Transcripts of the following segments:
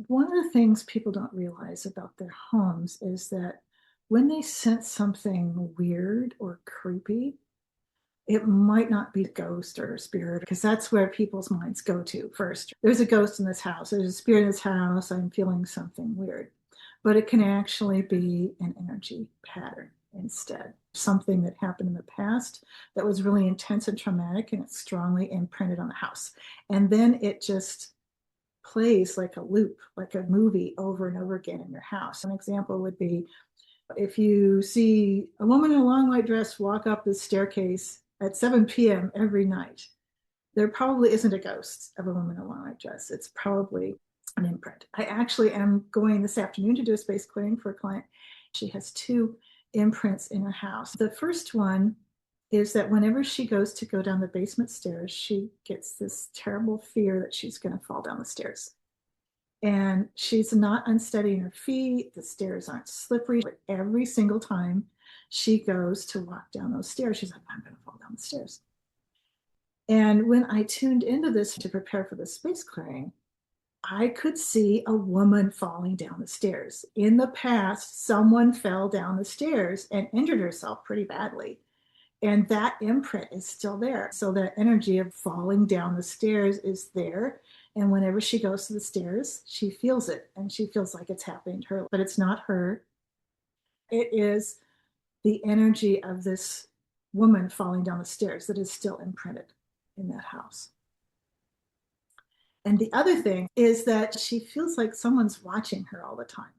One of the things people don't realize about their homes is that when they sense something weird or creepy, it might not be a ghost or a spirit, because that's where people's minds go to first. There's a ghost in this house, there's a spirit in this house, I'm feeling something weird. But it can actually be an energy pattern instead. Something that happened in the past that was really intense and traumatic, and it's strongly imprinted on the house. And then it just plays like a loop, like a movie over and over again in your house. An example would be if you see a woman in a long white dress walk up the staircase at 7 p.m. every night, there probably isn't a ghost of a woman in a long white dress. It's probably an imprint. I actually am going this afternoon to do a space clearing for a client. She has two imprints in her house. The first one is that whenever she goes to go down the basement stairs, she gets this terrible fear that she's going to fall down the stairs. And she's not unsteady in her feet. The stairs aren't slippery. But every single time she goes to walk down those stairs, she's like, I'm going to fall down the stairs. And when I tuned into this to prepare for the space clearing, I could see a woman falling down the stairs. In the past, someone fell down the stairs and injured herself pretty badly. And that imprint is still there. So that energy of falling down the stairs is there. And whenever she goes to the stairs, she feels it and she feels like it's happening to her. But it's not her. It is the energy of this woman falling down the stairs that is still imprinted in that house. And the other thing is that she feels like someone's watching her all the time.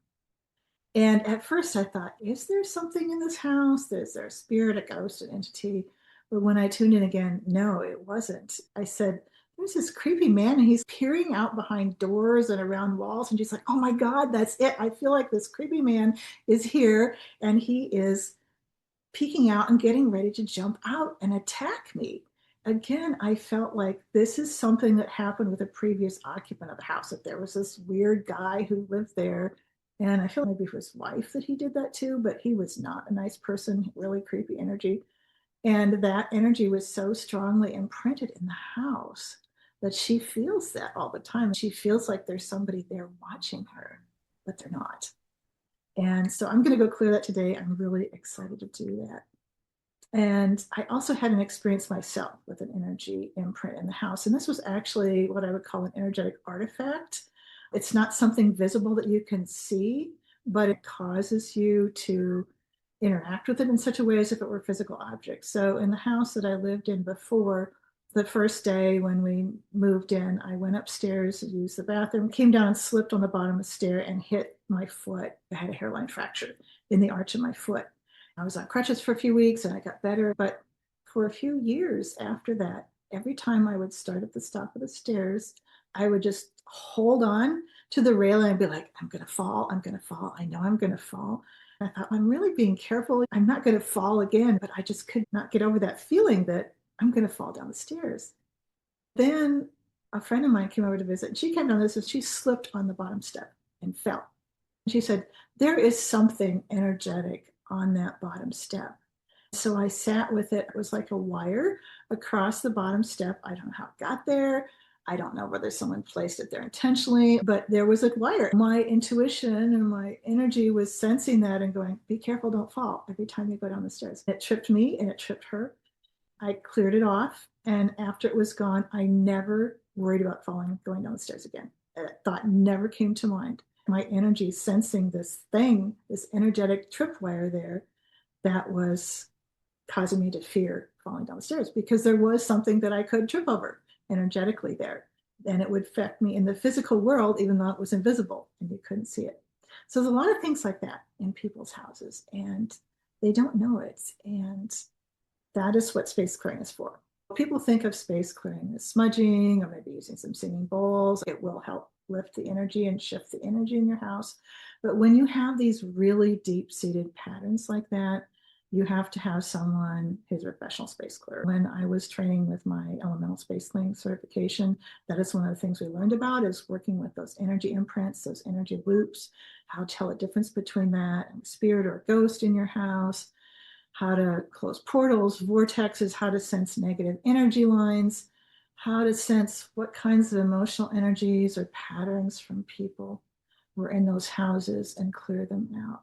And at first I thought, is there something in this house? Is there a spirit, a ghost, an entity? But when I tuned in again, no, it wasn't. I said, there's this creepy man and he's peering out behind doors and around walls. And she's like, oh my God, that's it. I feel like this creepy man is here and he is peeking out and getting ready to jump out and attack me. Again, I felt like this is something that happened with a previous occupant of the house, that there was this weird guy who lived there. And I feel maybe for his wife that he did that too, but he was not a nice person, really creepy energy. And that energy was so strongly imprinted in the house that she feels that all the time. She feels like there's somebody there watching her, but they're not. And so I'm going to go clear that today. I'm really excited to do that. And I also had an experience myself with an energy imprint in the house. And this was actually what I would call an energetic artifact. It's not something visible that you can see, but it causes you to interact with it in such a way as if it were a physical object. So in the house that I lived in before, the first day when we moved in, I went upstairs to use the bathroom, came down and slipped on the bottom of the stair and hit my foot. I had a hairline fracture in the arch of my foot. I was on crutches for a few weeks and I got better, but for a few years after that, every time I would start at the top of the stairs, I would just hold on to the railing and be like, I'm going to fall. I'm going to fall. I know I'm going to fall. I thought, I'm really being careful. I'm not going to fall again, but I just could not get over that feeling that I'm going to fall down the stairs. Then a friend of mine came over to visit and she came down this and she slipped on the bottom step and fell. She said, there is something energetic on that bottom step. So I sat with it. It was like a wire across the bottom step. I don't know how it got there. I don't know whether someone placed it there intentionally, but there was a wire. My intuition and my energy was sensing that and going, be careful, don't fall every time you go down the stairs. It tripped me and it tripped her. I cleared it off. And after it was gone, I never worried about falling, going down the stairs again. That thought never came to mind. My energy sensing this thing, this energetic tripwire there, that was causing me to fear falling down the stairs because there was something that I could trip over energetically there. And it would affect me in the physical world, even though it was invisible and you couldn't see it. So there's a lot of things like that in people's houses and they don't know it. And that is what space clearing is for. People think of space clearing as smudging or maybe using some singing bowls. It will help lift the energy and shift the energy in your house. But when you have these really deep-seated patterns like that, you have to have someone who's a professional space clearer. When I was training with my elemental space clearing certification, that is one of the things we learned about is working with those energy imprints, those energy loops, how to tell the difference between that and a spirit or a ghost in your house, how to close portals, vortexes, how to sense negative energy lines, how to sense what kinds of emotional energies or patterns from people. were in those houses and clear them out.